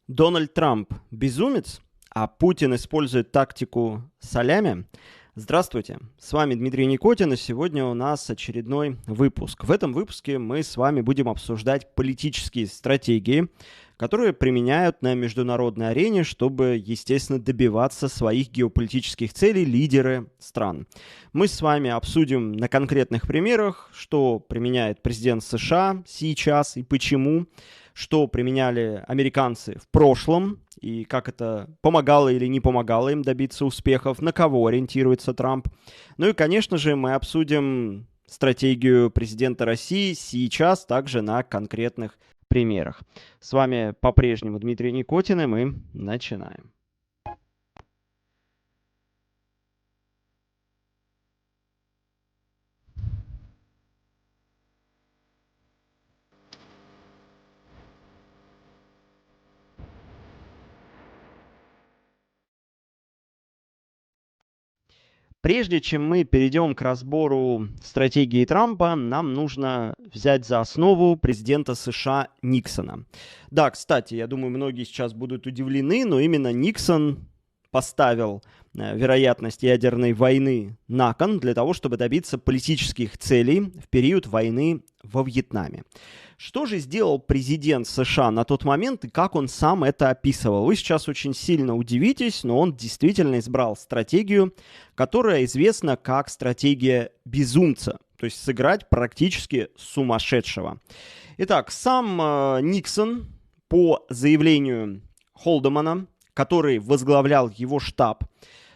Дональд Трамп безумец, а Путин использует тактику салями. Здравствуйте, с вами Дмитрий Никотин, и сегодня у нас очередной выпуск. В этом выпуске мы с вами будем обсуждать политические стратегии, которые применяют на международной арене, чтобы, естественно, добиваться своих геополитических целей лидеры стран. Мы с вами обсудим на конкретных примерах, что применяет президент США сейчас и почему, что применяли американцы в прошлом, и как это помогало или не помогало им добиться успехов, на кого ориентируется Трамп. Ну и, конечно же, мы обсудим стратегию президента России сейчас также на конкретных примерах. С вами по-прежнему Дмитрий Никотин, и мы начинаем. Прежде чем мы перейдем к разбору стратегии Трампа, нам нужно взять за основу президента США Никсона. Да, кстати, я думаю, многие сейчас будут удивлены, но именно Никсон поставил вероятность ядерной войны на кон для того, чтобы добиться политических целей в период войны во Вьетнаме. Что же сделал президент США на тот момент и как он сам это описывал? Вы сейчас очень сильно удивитесь, но он действительно избрал стратегию, которая известна как стратегия безумца, то есть сыграть практически сумасшедшего. Итак, сам Никсон по заявлению Холдемана, который возглавлял его штаб,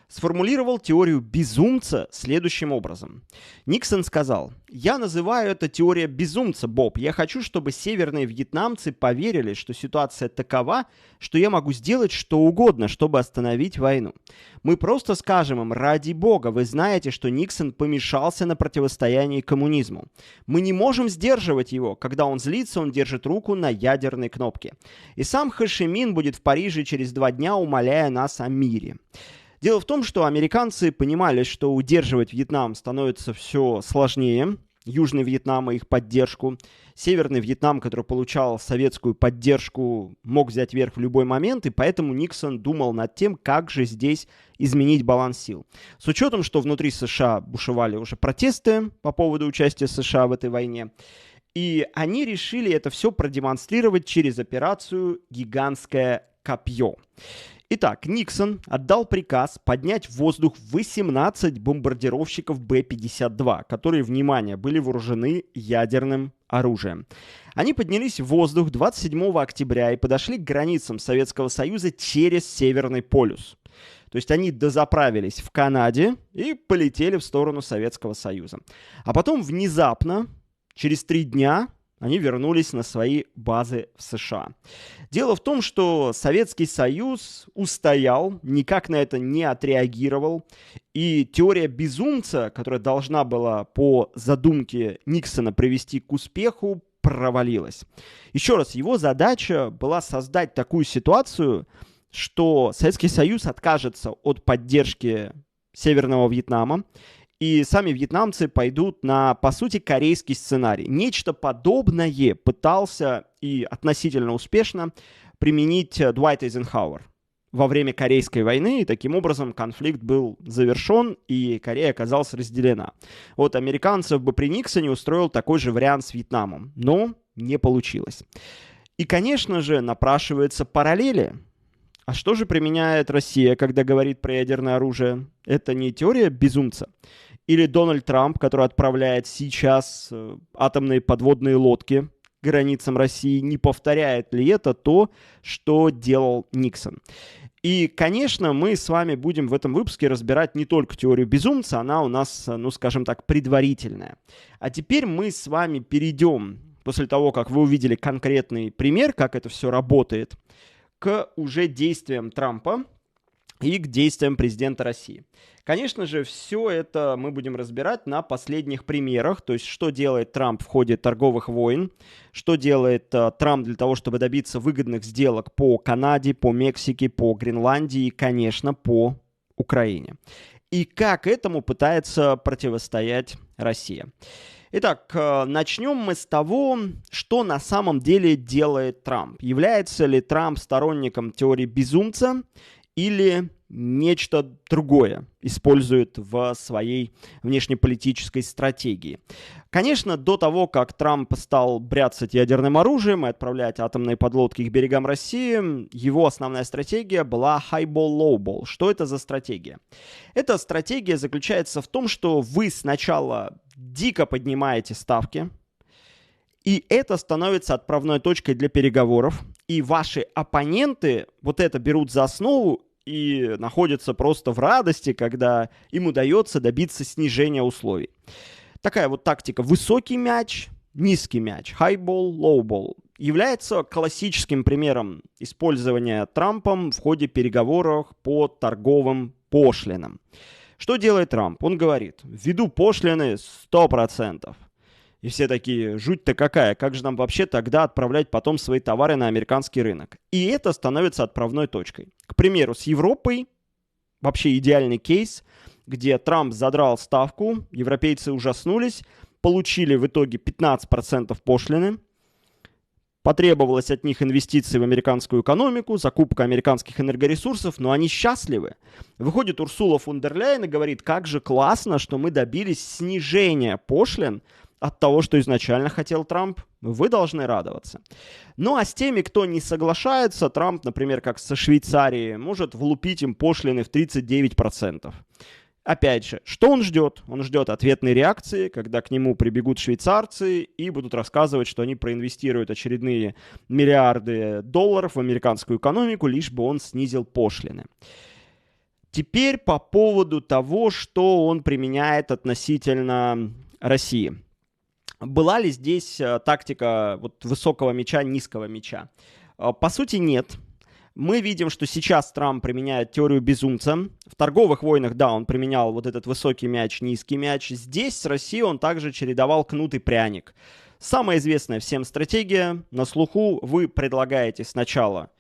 сформулировал теорию безумца следующим образом. Никсон сказал: «Я называю это теория безумца, Боб. Я хочу, чтобы северные вьетнамцы поверили, что ситуация такова, что я могу сделать что угодно, чтобы остановить войну. Мы просто скажем им: ради бога, вы знаете, что Никсон помешался на противостоянии коммунизму. Мы не можем сдерживать его. Когда он злится, он держит руку на ядерной кнопке. И сам Хо Ши Мин будет в Париже через 2 дня, умоляя нас о мире». Дело в том, что американцы понимали, что удерживать Вьетнам становится все сложнее. Южный Вьетнам и их поддержку. Северный Вьетнам, который получал советскую поддержку, мог взять верх в любой момент, и поэтому Никсон думал над тем, как же здесь изменить баланс сил. С учетом, что внутри США бушевали уже протесты по поводу участия США в этой войне, и они решили это все продемонстрировать через операцию «Гигантское копье». Итак, Никсон отдал приказ поднять в воздух 18 бомбардировщиков Б-52, которые, внимание, были вооружены ядерным оружием. Они поднялись в воздух 27 октября и подошли к границам Советского Союза через Северный полюс. То есть они дозаправились в Канаде и полетели в сторону Советского Союза. А потом внезапно, через 3 дня, они вернулись на свои базы в США. Дело в том, что Советский Союз устоял, никак на это не отреагировал, и теория безумца, которая должна была по задумке Никсона привести к успеху, провалилась. Еще раз, его задача была создать такую ситуацию, что Советский Союз откажется от поддержки Северного Вьетнама, и сами вьетнамцы пойдут на, по сути, корейский сценарий. Нечто подобное пытался и относительно успешно применить Дуайт Эйзенхауэр во время Корейской войны, и таким образом конфликт был завершен, и Корея оказалась разделена. Вот американцев бы при Никсоне устроил такой же вариант с Вьетнамом, но не получилось. И, конечно же, напрашиваются параллели. А что же применяет Россия, когда говорит про ядерное оружие? Это не теория безумца? Или Дональд Трамп, который отправляет сейчас атомные подводные лодки к границам России, не повторяет ли это то, что делал Никсон? И, конечно, мы с вами будем в этом выпуске разбирать не только теорию безумца, она у нас, ну, скажем так, предварительная. А теперь мы с вами перейдем, после того, как вы увидели конкретный пример, как это все работает, к уже действиям Трампа и к действиям президента России. Конечно же, все это мы будем разбирать на последних примерах, то есть что делает Трамп в ходе торговых войн, что делает Трамп для того, чтобы добиться выгодных сделок по Канаде, по Мексике, по Гренландии и, конечно, по Украине. И как этому пытается противостоять Россия. Итак, начнем мы с того, что на самом деле делает Трамп. Является ли Трамп сторонником теории безумца или нечто другое использует в своей внешнеполитической стратегии. Конечно, до того, как Трамп стал бряцать ядерным оружием и отправлять атомные подлодки к берегам России, его основная стратегия была high-ball, low-ball. Что это за стратегия? Эта стратегия заключается в том, что вы сначала дико поднимаете ставки, и это становится отправной точкой для переговоров, и ваши оппоненты вот это берут за основу и находятся просто в радости, когда им удается добиться снижения условий. Такая вот тактика высокий мяч, низкий мяч, high ball, low ball, является классическим примером использования Трампом в ходе переговоров по торговым пошлинам. Что делает Трамп? Он говорит, введу пошлины 100%. И все такие, жуть-то какая, как же нам вообще тогда отправлять потом свои товары на американский рынок? И это становится отправной точкой. К примеру, с Европой вообще идеальный кейс, где Трамп задрал ставку, европейцы ужаснулись, получили в итоге 15% пошлины, потребовалось от них инвестиции в американскую экономику, закупка американских энергоресурсов, но они счастливы. Выходит Урсула фон дер Ляйен и говорит, как же классно, что мы добились снижения пошлин от того, что изначально хотел Трамп, вы должны радоваться. Ну а с теми, кто не соглашается, Трамп, например, как со Швейцарией, может влупить им пошлины в 39%. Опять же, что он ждет? Он ждет ответной реакции, когда к нему прибегут швейцарцы и будут рассказывать, что они проинвестируют очередные миллиарды долларов в американскую экономику, лишь бы он снизил пошлины. Теперь по поводу того, что он применяет относительно России. Была ли здесь тактика вот высокого мяча, низкого мяча? По сути, нет. Мы видим, что сейчас Трамп применяет теорию безумца. В торговых войнах, да, он применял вот этот высокий мяч, низкий мяч. Здесь с Россией он также чередовал кнут и пряник. Самая известная всем стратегия на слуху. Вы предлагаете сначала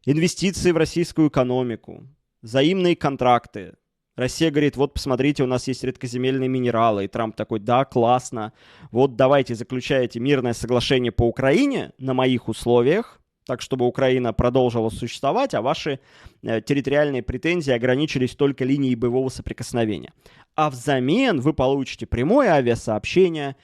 инвестиции в российскую экономику, взаимные контракты. Россия говорит, вот посмотрите, у нас есть редкоземельные минералы. И Трамп такой, да, классно. Вот давайте заключайте мирное соглашение по Украине на моих условиях, так чтобы Украина продолжила существовать, а ваши территориальные претензии ограничились только линией боевого соприкосновения. А взамен вы получите прямое авиасообщение,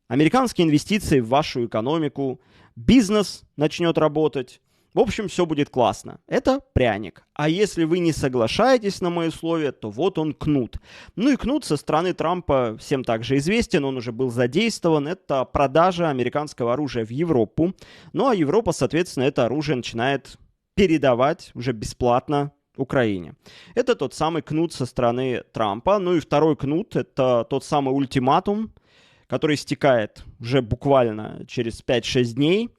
американские инвестиции в вашу экономику, бизнес начнет работать. В общем, все будет классно. Это пряник. А если вы не соглашаетесь на мои условия, то вот он кнут. Ну и кнут со стороны Трампа всем также известен, он уже был задействован. Это продажа американского оружия в Европу. Ну а Европа, соответственно, это оружие начинает передавать уже бесплатно Украине. Это тот самый кнут со стороны Трампа. Ну и второй кнут – это тот самый ультиматум, который истекает уже буквально через 5-6 дней.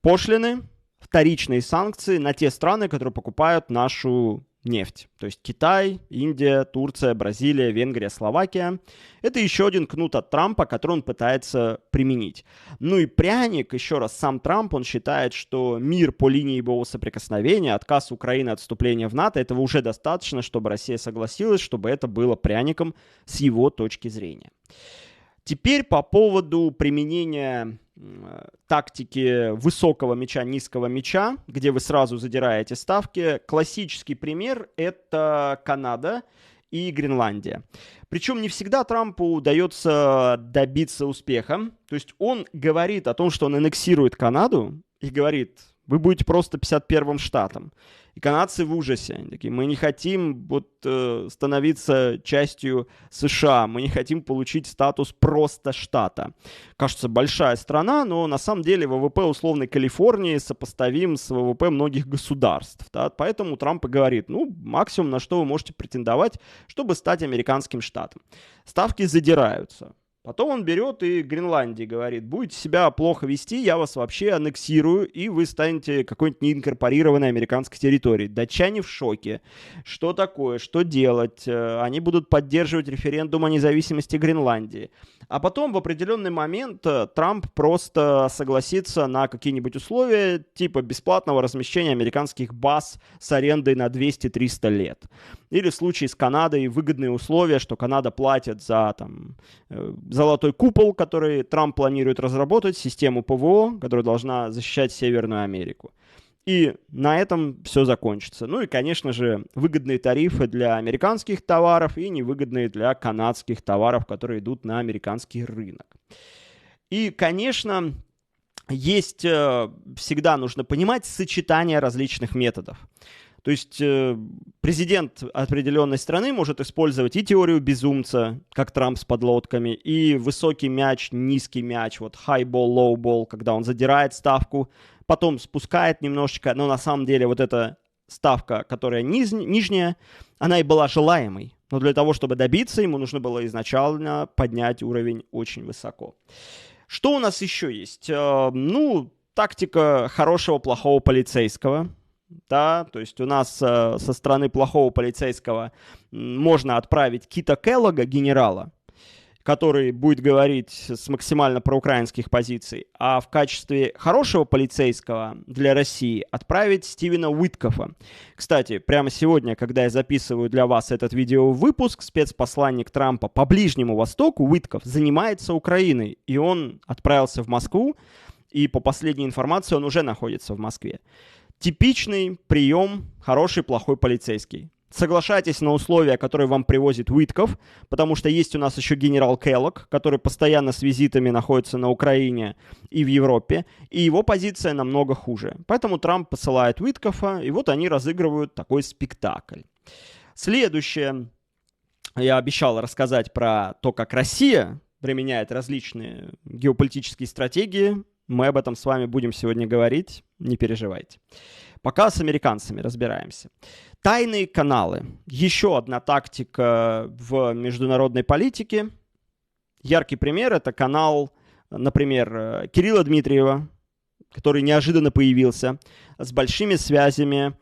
Пошлины, вторичные санкции на те страны, которые покупают нашу нефть. То есть Китай, Индия, Турция, Бразилия, Венгрия, Словакия. Это еще один кнут от Трампа, который он пытается применить. Ну и пряник, еще раз, сам Трамп, он считает, что мир по линии боевого соприкосновения, отказ Украины от вступления в НАТО, этого уже достаточно, чтобы Россия согласилась, чтобы это было пряником с его точки зрения. Теперь по поводу применения тактики высокого мяча, низкого мяча, где вы сразу задираете ставки. Классический пример – это Канада и Гренландия. Причем не всегда Трампу удается добиться успеха. То есть он говорит о том, что он аннексирует Канаду и говорит, вы будете просто 51-м штатом. И канадцы в ужасе. Они такие, мы не хотим становиться частью США, мы не хотим получить статус просто штата. Кажется, большая страна, но на самом деле ВВП условной Калифорнии сопоставим с ВВП многих государств. Да? Поэтому Трамп и говорит, максимум, на что вы можете претендовать, чтобы стать американским штатом. Ставки задираются. Потом он берет и Гренландии говорит, будете себя плохо вести, я вас вообще аннексирую, и вы станете какой-нибудь неинкорпорированной американской территорией. Датчане в шоке. Что такое? Что делать? Они будут поддерживать референдум о независимости Гренландии. А потом в определенный момент Трамп просто согласится на какие-нибудь условия, типа бесплатного размещения американских баз с арендой на 200-300 лет. Или в случае с Канадой выгодные условия, что Канада платит за золотой купол, который Трамп планирует разработать, систему ПВО, которая должна защищать Северную Америку. И на этом все закончится. Ну и, конечно же, выгодные тарифы для американских товаров и невыгодные для канадских товаров, которые идут на американский рынок. И, конечно, есть всегда нужно понимать сочетание различных методов. То есть президент определенной страны может использовать и теорию безумца, как Трамп с подлодками, и высокий мяч, низкий мяч, вот high ball, low ball, когда он задирает ставку, потом спускает немножечко, но на самом деле вот эта ставка, которая нижняя, она и была желаемой. Но для того, чтобы добиться, ему нужно было изначально поднять уровень очень высоко. Что у нас еще есть? Ну, тактика хорошего, плохого полицейского. Да, то есть у нас со стороны плохого полицейского можно отправить Кита Келлога, генерала, который будет говорить с максимально проукраинских позиций, а в качестве хорошего полицейского для России отправить Стивена Уиткофа. Кстати, прямо сегодня, когда я записываю для вас этот видеовыпуск, спецпосланник Трампа по Ближнему Востоку Уиткоф занимается Украиной, и он отправился в Москву, и по последней информации он уже находится в Москве. Типичный прием хороший, плохой полицейский. Соглашайтесь на условия, которые вам привозит Уиткоф, потому что есть у нас еще генерал Келлог, который постоянно с визитами находится на Украине и в Европе, и его позиция намного хуже. Поэтому Трамп посылает Уиткофа, и вот они разыгрывают такой спектакль. Следующее. Я обещал рассказать про то, как Россия применяет различные геополитические стратегии. Мы об этом с вами будем сегодня говорить, не переживайте. Пока с американцами разбираемся. Тайные каналы. Еще одна тактика в международной политике. Яркий пример – это канал, например, Кирилла Дмитриева, который неожиданно появился с большими связями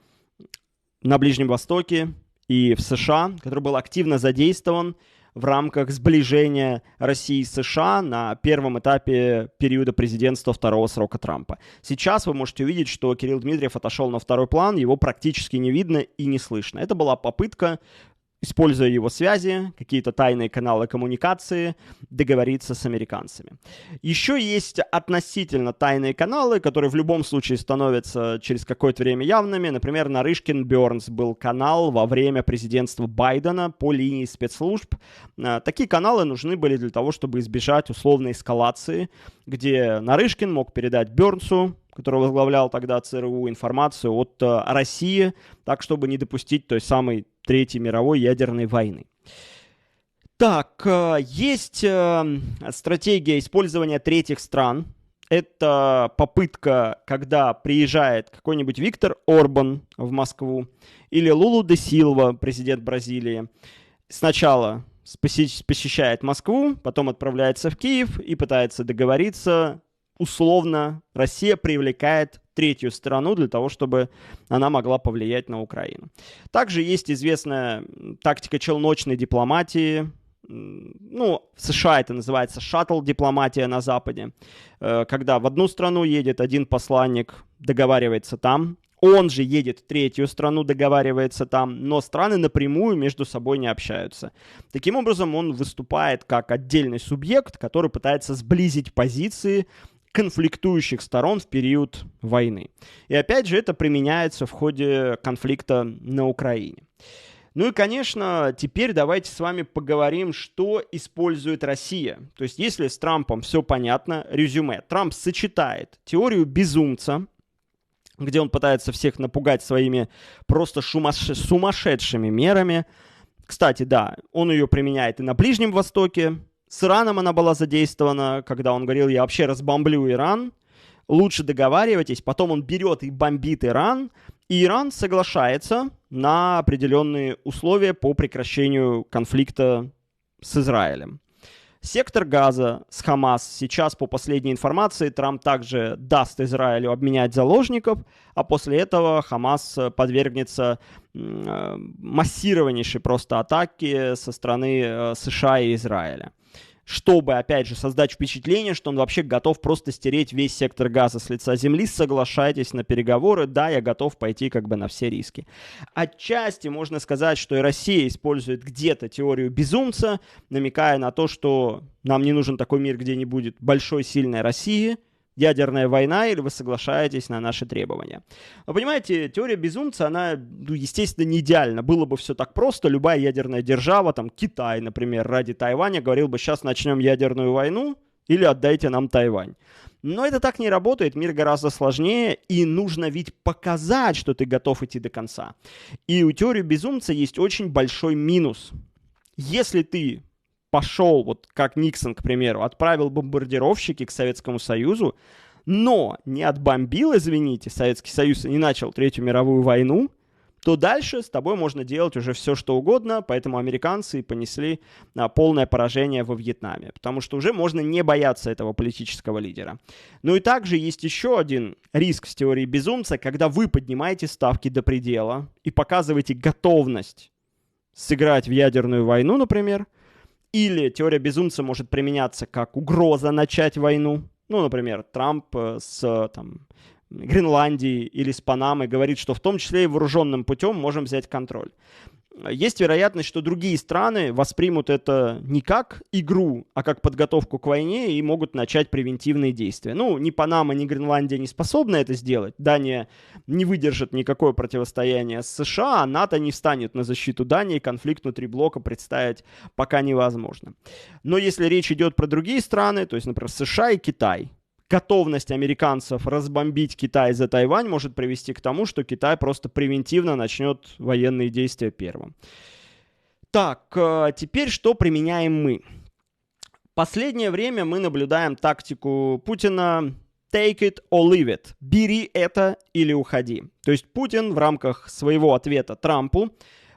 на Ближнем Востоке и в США, который был активно задействован в рамках сближения России и США на первом этапе периода президентства второго срока Трампа. Сейчас вы можете увидеть, что Кирилл Дмитриев отошел на второй план, его практически не видно и не слышно. Это была попытка, используя его связи, какие-то тайные каналы коммуникации, договориться с американцами. Еще есть относительно тайные каналы, которые в любом случае становятся через какое-то время явными. Например, Нарышкин-Бернс был канал во время президентства Байдена по линии спецслужб. Такие каналы нужны были для того, чтобы избежать условной эскалации, где Нарышкин мог передать Бернсу, который возглавлял тогда ЦРУ, информацию от России, так, чтобы не допустить той самой Третьей мировой ядерной войны. Так, есть стратегия использования третьих стран. Это попытка, когда приезжает какой-нибудь Виктор Орбан в Москву или Лулу де Силва, президент Бразилии. Сначала посещает Москву, потом отправляется в Киев и пытается договориться. Условно, Россия привлекает третью страну для того, чтобы она могла повлиять на Украину. Также есть известная тактика челночной дипломатии. Ну, в США это называется шаттл-дипломатия на Западе. Когда в одну страну едет один посланник, договаривается там. Он же едет в третью страну, договаривается там, но страны напрямую между собой не общаются. Таким образом, он выступает как отдельный субъект, который пытается сблизить позиции конфликтующих сторон в период войны. И опять же, это применяется в ходе конфликта на Украине. Ну и, конечно, теперь давайте с вами поговорим, что использует Россия. То есть, если с Трампом все понятно, резюме. Трамп сочетает теорию безумца, где он пытается всех напугать своими просто сумасшедшими мерами. Кстати, да, он ее применяет и на Ближнем Востоке. С Ираном она была задействована, когда он говорил: я вообще разбомблю Иран, лучше договаривайтесь. Потом он берет и бомбит Иран, и Иран соглашается на определенные условия по прекращению конфликта с Израилем. Сектор Газа с Хамас. Сейчас, по последней информации, Трамп также даст Израилю обменять заложников, а после этого Хамас подвергнется массированнейшей просто атаке со стороны США и Израиля. чтобы, опять же, создать впечатление, что он вообще готов просто стереть весь сектор Газа с лица земли. Соглашайтесь на переговоры, да, я готов пойти как бы на все риски. Отчасти можно сказать, что и Россия использует где-то теорию безумца, намекая на то, что нам не нужен такой мир, где не будет большой сильной России, ядерная война, или вы соглашаетесь на наши требования. Вы понимаете, теория безумца, она, естественно, не идеальна. Было бы все так просто, любая ядерная держава, там Китай, например, ради Тайваня говорил бы, сейчас начнем ядерную войну или отдайте нам Тайвань. Но это так не работает, мир гораздо сложнее, и нужно ведь показать, что ты готов идти до конца. И у теории безумца есть очень большой минус. Если ты пошел, вот как Никсон, к примеру, отправил бомбардировщики к Советскому Союзу, но не отбомбил, извините, Советский Союз и не начал Третью мировую войну, то дальше с тобой можно делать уже все, что угодно, поэтому американцы понесли полное поражение во Вьетнаме, потому что уже можно не бояться этого политического лидера. Ну и также есть еще один риск с теорией безумца, когда вы поднимаете ставки до предела и показываете готовность сыграть в ядерную войну, например, или теория безумца может применяться как угроза начать войну. Ну, например, Трамп с Гренландией или с Панамой говорит, что в том числе и вооруженным путем можем взять контроль. Есть вероятность, что другие страны воспримут это не как игру, а как подготовку к войне и могут начать превентивные действия. Ну, ни Панама, ни Гренландия не способны это сделать. Дания не выдержит никакое противостояние с США, а НАТО не встанет на защиту Дании, конфликт внутри блока представить пока невозможно. Но если речь идет про другие страны, то есть, например, США и Китай, готовность американцев разбомбить Китай за Тайвань может привести к тому, что Китай просто превентивно начнет военные действия первым. Так, теперь что применяем мы? Последнее время мы наблюдаем тактику Путина take it or leave it. Бери это или уходи. То есть Путин в рамках своего ответа Трампу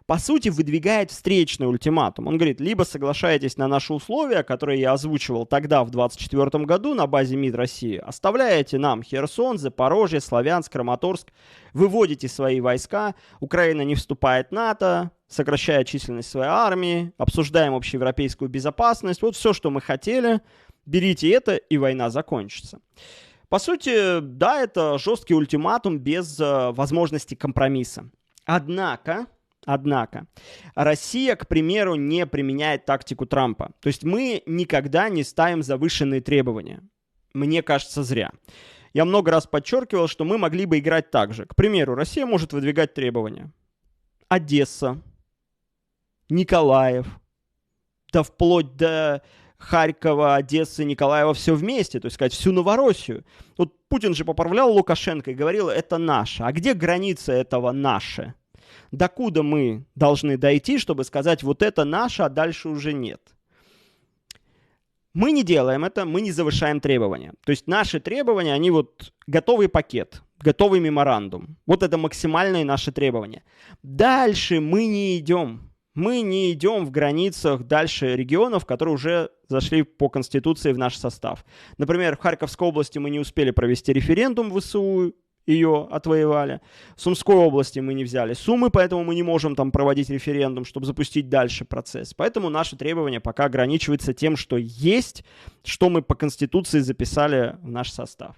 по сути, выдвигает встречный ультиматум. Он говорит, либо соглашаетесь на наши условия, которые я озвучивал тогда, в 2024 году, на базе МИД России, оставляете нам Херсон, Запорожье, Славянск, Краматорск, выводите свои войска, Украина не вступает в НАТО, сокращает численность своей армии, обсуждаем общеевропейскую безопасность, вот все, что мы хотели, берите это, и война закончится. По сути, да, это жесткий ультиматум без возможности компромисса. Однако, Россия, к примеру, не применяет тактику Трампа. То есть мы никогда не ставим завышенные требования. Мне кажется, зря. Я много раз подчеркивал, что мы могли бы играть так же. К примеру, Россия может выдвигать требования. Одесса, Николаев, да вплоть до Харькова, Одессы, Николаева, все вместе, то есть сказать, всю Новороссию. Вот Путин же поправлял Лукашенко и говорил, это наше. А где граница этого наше? Докуда мы должны дойти, чтобы сказать, вот это наше, а дальше уже нет? Мы не делаем это, мы не завышаем требования. То есть наши требования, они вот готовый пакет, готовый меморандум. Вот это максимальные наши требования. Дальше мы не идем. Мы не идем в границах дальше регионов, которые уже зашли по Конституции в наш состав. Например, в Харьковской области мы не успели провести референдум в ВСУ, ее отвоевали. В Сумской области мы не взяли Сумы, поэтому мы не можем там проводить референдум, чтобы запустить дальше процесс. Поэтому наши требования пока ограничиваются тем, что есть, что мы по Конституции записали в наш состав.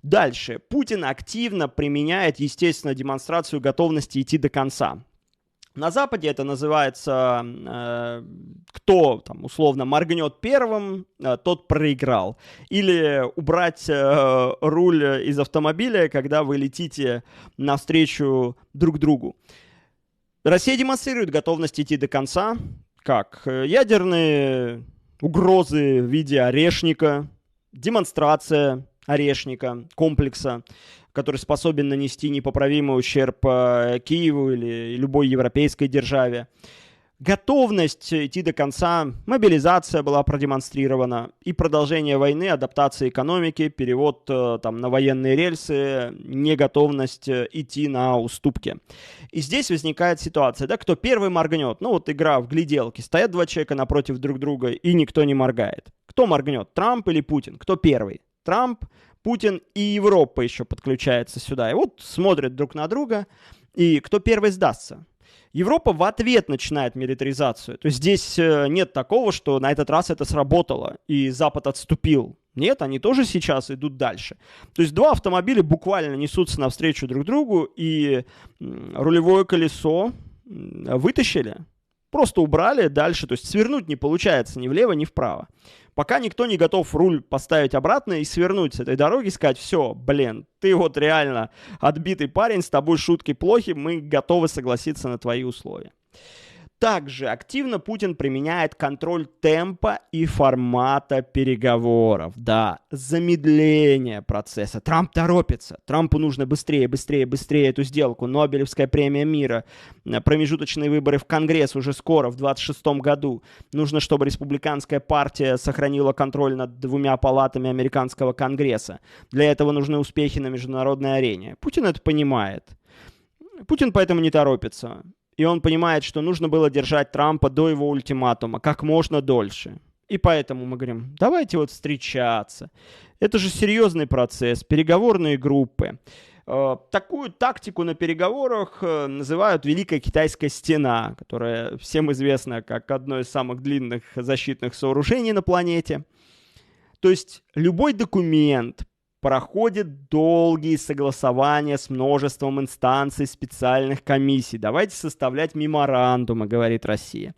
Дальше. Путин активно применяет, естественно, демонстрацию готовности идти до конца. На Западе это называется, кто там условно моргнет первым, тот проиграл. Или убрать руль из автомобиля, когда вы летите навстречу друг другу. Россия демонстрирует готовность идти до конца, как ядерные угрозы в виде Орешника, демонстрация Орешника, комплекса, который способен нанести непоправимый ущерб Киеву или любой европейской державе. Готовность идти до конца, мобилизация была продемонстрирована, и продолжение войны, адаптация экономики, перевод там, на военные рельсы, неготовность идти на уступки. И здесь возникает ситуация, да, кто первый моргнет. Ну вот игра в гляделки, стоят два человека напротив друг друга, и никто не моргает. Кто моргнет, Трамп или Путин? Кто первый? Трамп, Путин и Европа еще подключается сюда. И вот смотрят друг на друга, и кто первый сдастся. Европа в ответ начинает милитаризацию. То есть здесь нет такого, что на этот раз это сработало, и Запад отступил. Нет, они тоже сейчас идут дальше. То есть два автомобиля буквально несутся навстречу друг другу, и рулевое колесо вытащили, просто убрали дальше. То есть свернуть не получается ни влево, ни вправо. Пока никто не готов руль поставить обратно и свернуть с этой дороги, сказать: все, блин, ты вот реально отбитый парень, с тобой шутки плохи, мы готовы согласиться на твои условия. Также активно Путин применяет контроль темпа и формата переговоров. Да, замедление процесса. Трамп торопится. Трампу нужно быстрее эту сделку. Нобелевская премия мира. Промежуточные выборы в Конгресс уже скоро, в 2026 году. Нужно, чтобы республиканская партия сохранила контроль над двумя палатами американского Конгресса. Для этого нужны успехи на международной арене. Путин это понимает. Путин поэтому не торопится. И он понимает, что нужно было держать Трампа до его ультиматума как можно дольше. И поэтому мы говорим: давайте вот встречаться. Это же серьезный процесс, переговорные группы. Такую тактику на переговорах называют «Великая китайская стена», которая всем известна как одно из самых длинных защитных сооружений на планете. То есть любой документ проходит долгие согласования с множеством инстанций, специальных комиссий. Давайте составлять меморандумы, говорит Россия.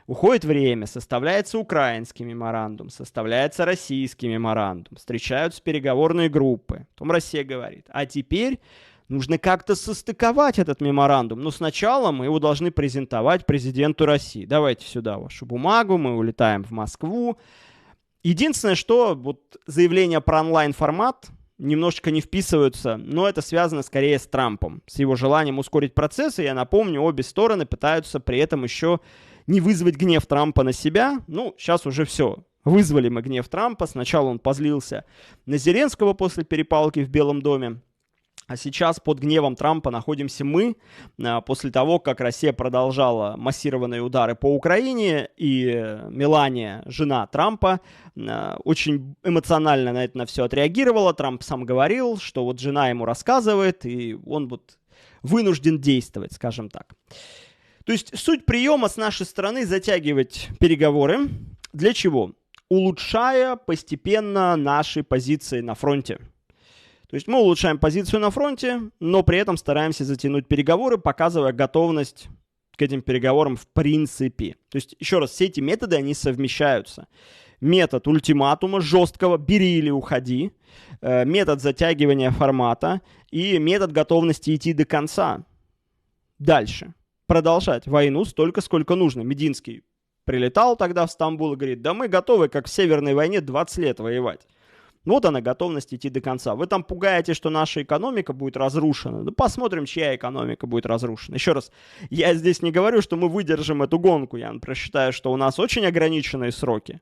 Уходит время, составляется украинский меморандум, составляется российский меморандум, встречаются переговорные группы. Потом Россия говорит: а теперь нужно как-то состыковать этот меморандум. Но сначала мы его должны презентовать президенту России. Давайте сюда вашу бумагу, мы улетаем в Москву. Единственное, что вот заявления про онлайн-формат немножечко не вписываются, но это связано скорее с Трампом, с его желанием ускорить процесс. И я напомню, обе стороны пытаются при этом еще не вызвать гнев Трампа на себя. Ну, сейчас уже все. Вызвали мы гнев Трампа. Сначала он позлился на Зеленского после перепалки в Белом доме. А сейчас под гневом Трампа находимся мы, после того, как Россия продолжала массированные удары по Украине, и Мелания, жена Трампа, очень эмоционально на это на все отреагировала. Трамп сам говорил, что вот жена ему рассказывает, и он вот вынужден действовать, скажем так. То есть суть приема с нашей стороны — затягивать переговоры. Для чего? Улучшая постепенно наши позиции на фронте. То есть мы улучшаем позицию на фронте, но при этом стараемся затянуть переговоры, показывая готовность к этим переговорам в принципе. То есть, еще раз, все эти методы, они совмещаются. Метод ультиматума жесткого «бери или уходи», метод затягивания формата и метод готовности идти до конца. Дальше. Продолжать войну столько, сколько нужно. Мединский прилетал тогда в Стамбул и говорит: да мы готовы, как в Северной войне, 20 лет воевать. Вот она, готовность идти до конца. Вы там пугаете, что наша экономика будет разрушена. Да посмотрим, чья экономика будет разрушена. Еще раз, я здесь не говорю, что мы выдержим эту гонку. Я, например, считаю, что у нас очень ограниченные сроки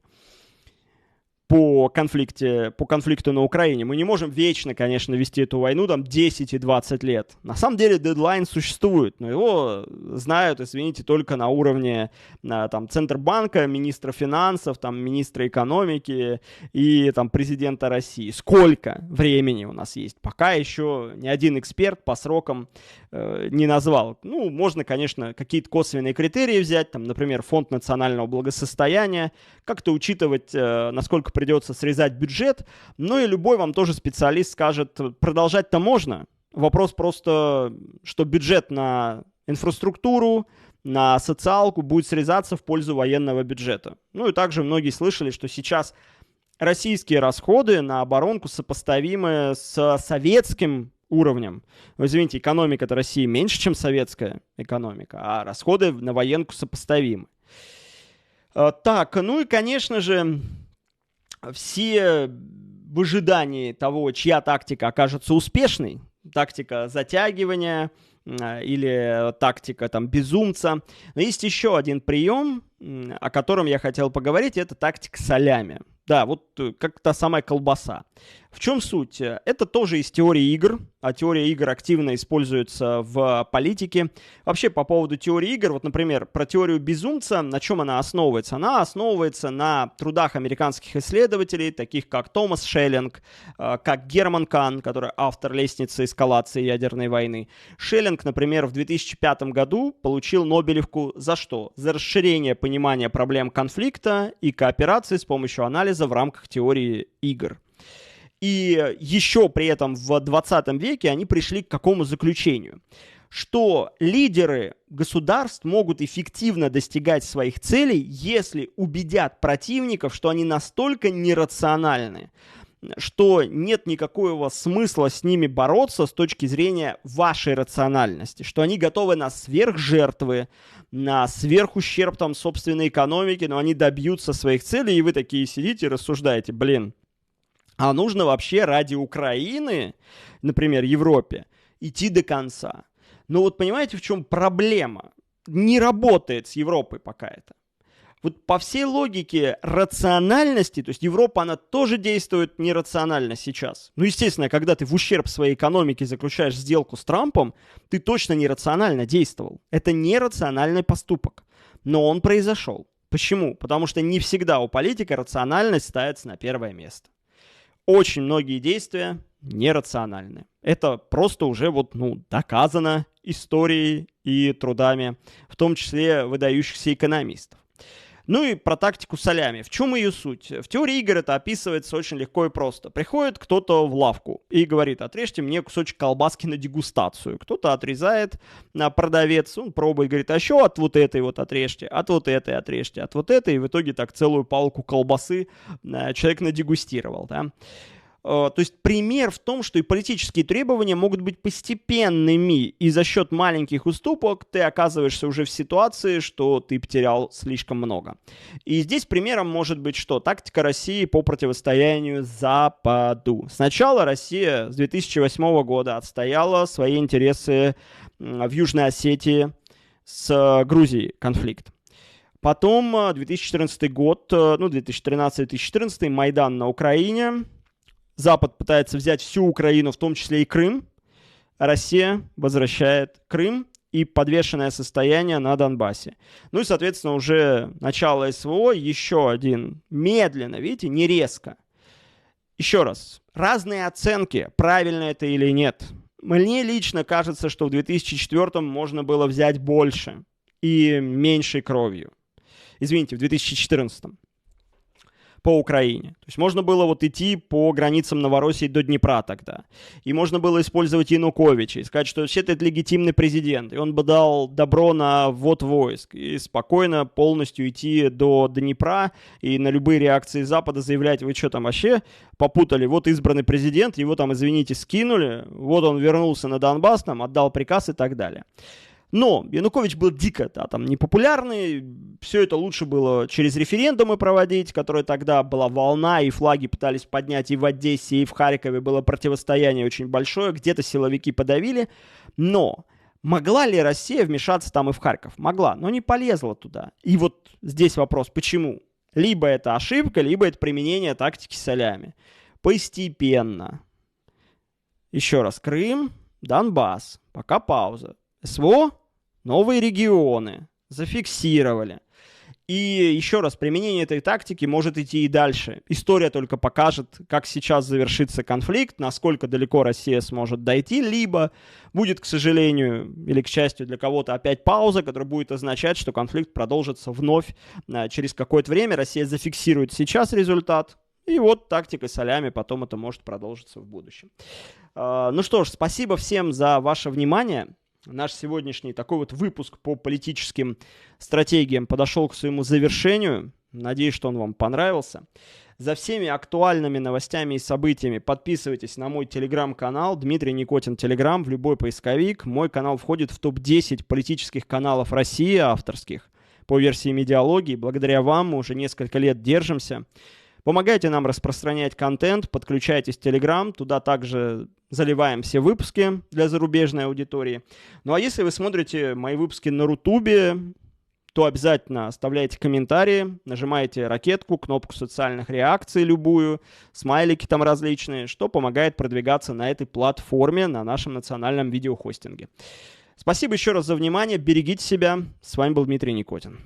по конфликту на Украине. Мы не можем вечно, конечно, вести эту войну там 10 и 20 лет. На самом деле дедлайн существует, но его знают, извините, только на уровне там, Центробанка, министра финансов, там, министра экономики и там, президента России. Сколько времени у нас есть? Пока еще ни один эксперт по срокам не назвал. Ну, можно, конечно, какие-то косвенные критерии взять, там, например, фонд национального благосостояния, как-то учитывать, насколько придется срезать бюджет, но и любой вам тоже специалист скажет: продолжать-то можно. Вопрос просто, что бюджет на инфраструктуру, на социалку будет срезаться в пользу военного бюджета. Ну и также многие слышали, что сейчас российские расходы на оборонку сопоставимы с советским уровнем. Вы извините, экономика-то России меньше, чем советская экономика, а расходы на военку сопоставимы. Так, ну и, конечно же, все в ожидании того, чья тактика окажется успешной, тактика затягивания или тактика там безумца. Но есть еще один прием, о котором я хотел поговорить, это тактика салями. Да, вот как та самая колбаса. В чем суть? Это тоже из теории игр, а теория игр активно используется в политике. Вообще, по поводу теории игр, вот, например, про теорию безумца, на чем она основывается? Она основывается на трудах американских исследователей, таких как Томас Шеллинг, как Герман Кан, который автор «Лестницы эскалации ядерной войны». Шеллинг, например, в 2005 году получил Нобелевку за что? За расширение понимания проблем конфликта и кооперации с помощью анализа в рамках теории игр. И еще при этом в 20 веке они пришли к какому заключению? Что лидеры государств могут эффективно достигать своих целей, если убедят противников, что они настолько нерациональны, что нет никакого смысла с ними бороться с точки зрения вашей рациональности, что они готовы на сверхжертвы, на сверхущерб там собственной экономики, но они добьются своих целей, и вы такие сидите и рассуждаете, блин, а нужно вообще ради Украины, например, Европе, идти до конца. Но вот понимаете, в чем проблема? Не работает с Европой пока это. Вот по всей логике рациональности, то есть Европа, она тоже действует нерационально сейчас. Ну, естественно, когда ты в ущерб своей экономике заключаешь сделку с Трампом, ты точно нерационально действовал. Это нерациональный поступок. Но он произошел. Почему? Потому что не всегда у политика рациональность ставится на первое место. Очень многие действия нерациональны. Это просто уже доказано историей и трудами, в том числе выдающихся экономистов. Ну и про тактику салями. В чем ее суть? В теории игр это описывается очень легко и просто. Приходит кто-то в лавку и говорит, отрежьте мне кусочек колбаски на дегустацию. Кто-то отрезает, продавец, он пробует, говорит, а еще от вот этой вот отрежьте, от вот этой отрежьте, от вот этой. И в итоге так целую палку колбасы человек надегустировал, да. То есть пример в том, что и политические требования могут быть постепенными, и за счет маленьких уступок ты оказываешься уже в ситуации, что ты потерял слишком много. И здесь примером может быть что? Тактика России по противостоянию Западу. Сначала Россия с 2008 года отстояла свои интересы в Южной Осетии с Грузией конфликт. Потом 2014 год, 2013-2014, Майдан на Украине. Запад пытается взять всю Украину, в том числе и Крым. Россия возвращает Крым и подвешенное состояние на Донбассе. Ну и, соответственно, уже начало СВО, еще один медленно, видите, не резко. Еще раз, разные оценки, правильно это или нет. Мне лично кажется, что в 2004 можно было взять больше и меньшей кровью. Извините, в 2014 по Украине. То есть можно было идти по границам Новороссии до Днепра тогда. И можно было использовать Януковича и сказать, что вообще-то это легитимный президент. И он бы дал добро на ввод войск. И спокойно полностью идти до Днепра и на любые реакции Запада заявлять, вы что там вообще попутали? Вот избранный президент, его там, извините, скинули. Вот он вернулся на Донбасс, там отдал приказ и так далее. Но Янукович был дико непопулярный, все это лучше было через референдумы проводить, которые тогда была волна, и флаги пытались поднять и в Одессе, и в Харькове было противостояние очень большое, где-то силовики подавили. Но могла ли Россия вмешаться там и в Харьков? Могла, но не полезла туда. И вот здесь вопрос, почему? Либо это ошибка, либо это применение тактики салями. Постепенно. Еще раз, Крым, Донбасс, пока пауза. СВО, новые регионы, зафиксировали. И еще раз, применение этой тактики может идти и дальше. История только покажет, как сейчас завершится конфликт, насколько далеко Россия сможет дойти, либо будет, к сожалению, или к счастью для кого-то, опять пауза, которая будет означать, что конфликт продолжится вновь через какое-то время. Россия зафиксирует сейчас результат, и вот тактикой салями потом это может продолжиться в будущем. Ну что ж, спасибо всем за ваше внимание. Наш сегодняшний такой выпуск по политическим стратегиям подошел к своему завершению. Надеюсь, что он вам понравился. За всеми актуальными новостями и событиями подписывайтесь на мой телеграм-канал Дмитрий Никотин Телеграм в любой поисковик. Мой канал входит в топ-10 политических каналов России авторских по версии Медиалогии. Благодаря вам мы уже несколько лет держимся. Помогайте нам распространять контент, подключайтесь в Telegram, туда также заливаем все выпуски для зарубежной аудитории. Ну а если вы смотрите мои выпуски на Рутубе, то обязательно оставляйте комментарии, нажимайте ракетку, кнопку социальных реакций любую, смайлики там различные, что помогает продвигаться на этой платформе, на нашем национальном видеохостинге. Спасибо еще раз за внимание, берегите себя. С вами был Дмитрий Никотин.